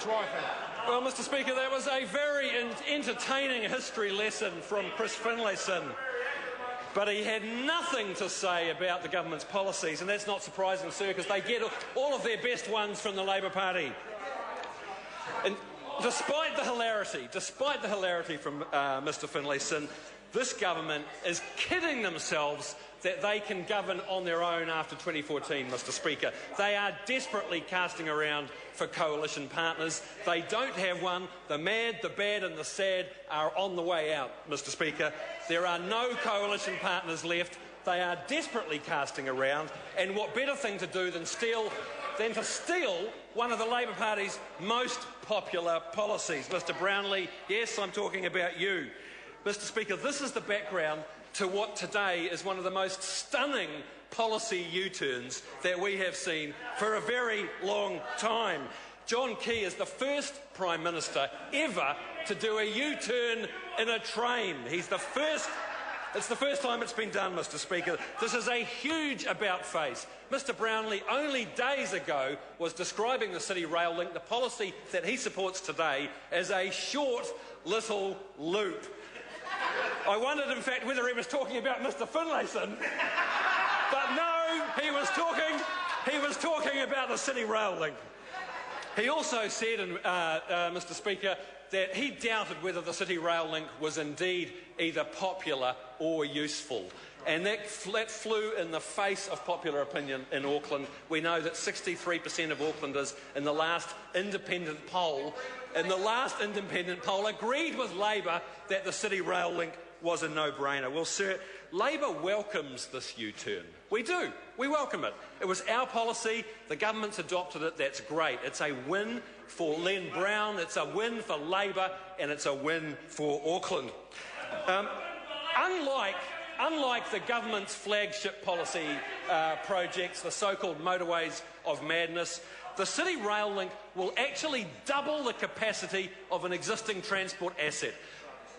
Well, Mr Speaker, that was a very entertaining history lesson from Chris Finlayson. But he had nothing to say about the government's policies, and that's not surprising, sir, because they get all of their best ones from the Labour Party. And despite the hilarity from Mr Finlayson, this government is kidding themselves that they can govern on their own after 2014, Mr Speaker. They are desperately casting around for coalition partners. They don't have one. The mad, the bad and the sad are on the way out, Mr Speaker. There are no coalition partners left. They are desperately casting around, and what better thing to do than to steal one of the Labour Party's most popular policies. Mr Brownlee, yes, I'm talking about you. Mr Speaker, this is the background to what today is one of the most stunning policy U-turns that we have seen for a very long time. John Key is the first Prime Minister ever to do a U-turn in a train. It's the first time it's been done, Mr Speaker. This is a huge about-face. Mr Brownlee only days ago was describing the City Rail Link, the policy that he supports today, as a short little loop. I wondered, in fact, whether he was talking about Mr Finlayson, but no, he was talking about the City Rail Link. He also said, Mr Speaker, that he doubted whether the City Rail Link was indeed either popular or useful. And that flew in the face of popular opinion in Auckland. We know that 63% of Aucklanders in the last independent poll agreed with Labour that the City Rail Link was a no-brainer. Well, sir, Labour welcomes this U-turn. We do. We welcome it. It was our policy. The government's adopted it. That's great. It's a win for Len Brown. It's a win for Labour, and it's a win for Auckland. Unlike the government's flagship policy projects, the so-called motorways of madness, the City Rail Link will actually double the capacity of an existing transport asset.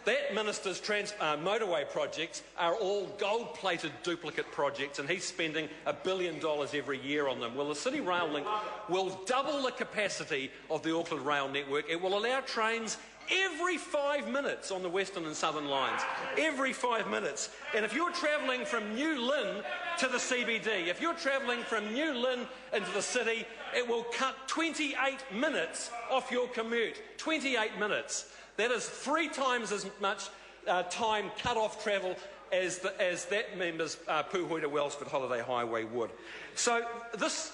That minister's motorway projects are all gold-plated duplicate projects, and he's spending $1 billion every year on them. Well, the City Rail Link will double the capacity of the Auckland rail network. It will allow trains every 5 minutes on the western and southern lines. Every 5 minutes. And if you're travelling from New Lynn to the CBD, if you're travelling from New Lynn into the city, it will cut 28 minutes off your commute. 28 minutes. That is 3 times as much time cut off travel as that member's Puhoi to Wellsford Holiday Highway would. So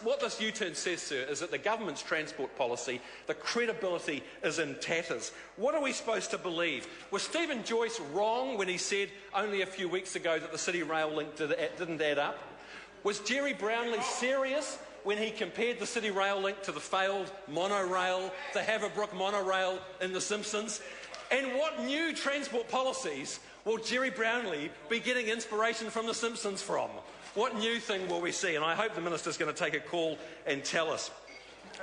what this U-turn says, sir, is that the government's transport policy, the credibility is in tatters. What are we supposed to believe? Was Stephen Joyce wrong when he said only a few weeks ago that the City Rail Link didn't add up? Was Jerry Brownlee serious when he compared the City Rail Link to the failed monorail, the Haverbrook monorail in The Simpsons? And what new transport policies will Jerry Brownlee be getting inspiration from The Simpsons from? What new thing will we see? And I hope the Minister's going to take a call and tell us.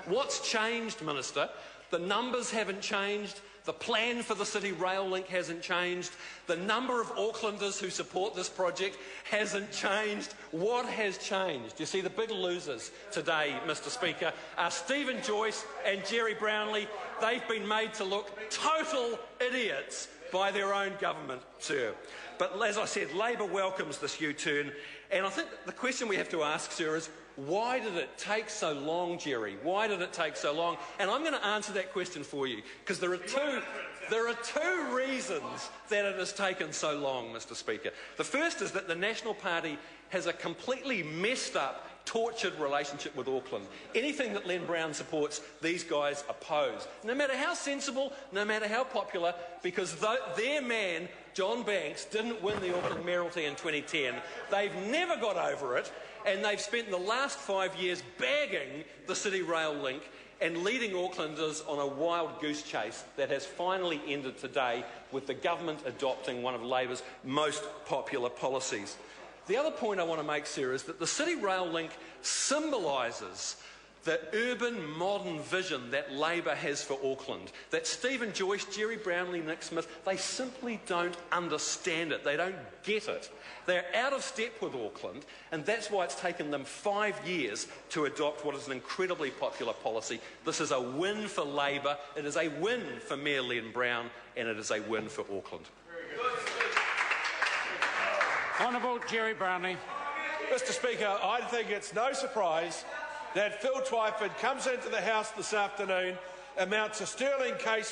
What's changed, Minister? The numbers haven't changed. The plan for the City Rail Link hasn't changed. The number of Aucklanders who support this project hasn't changed. What has changed? You see, the big losers today, Mr Speaker, are Stephen Joyce and Jerry Brownlee. They've been made to look total idiots by their own government, sir. But as I said, Labour welcomes this U-turn. And I think the question we have to ask, sir, is why did it take so long, Jerry? Why did it take so long? And I'm going to answer that question for you, because there are two reasons that it has taken so long, Mr Speaker. The first is that the National Party has a completely messed up, tortured relationship with Auckland. Anything that Len Brown supports, these guys oppose. No matter how sensible, no matter how popular, because their man, John Banks, didn't win the Auckland mayoralty in 2010. They've never got over it, and they've spent the last 5 years bagging the City Rail Link and leading Aucklanders on a wild goose chase that has finally ended today with the government adopting one of Labour's most popular policies. The other point I want to make, sir, is that the City Rail Link symbolises the urban modern vision that Labor has for Auckland, that Stephen Joyce, Jerry Brownlee, Nick Smith, they simply don't understand it. They don't get it. They're out of step with Auckland, and that's why it's taken them 5 years to adopt what is an incredibly popular policy. This is a win for Labor, it is a win for Mayor Len Brown, and it is a win for Auckland. Honourable Jerry Brownlee. Mr. Speaker, I think it's no surprise that Phil Twyford comes into the House this afternoon, mounts a sterling case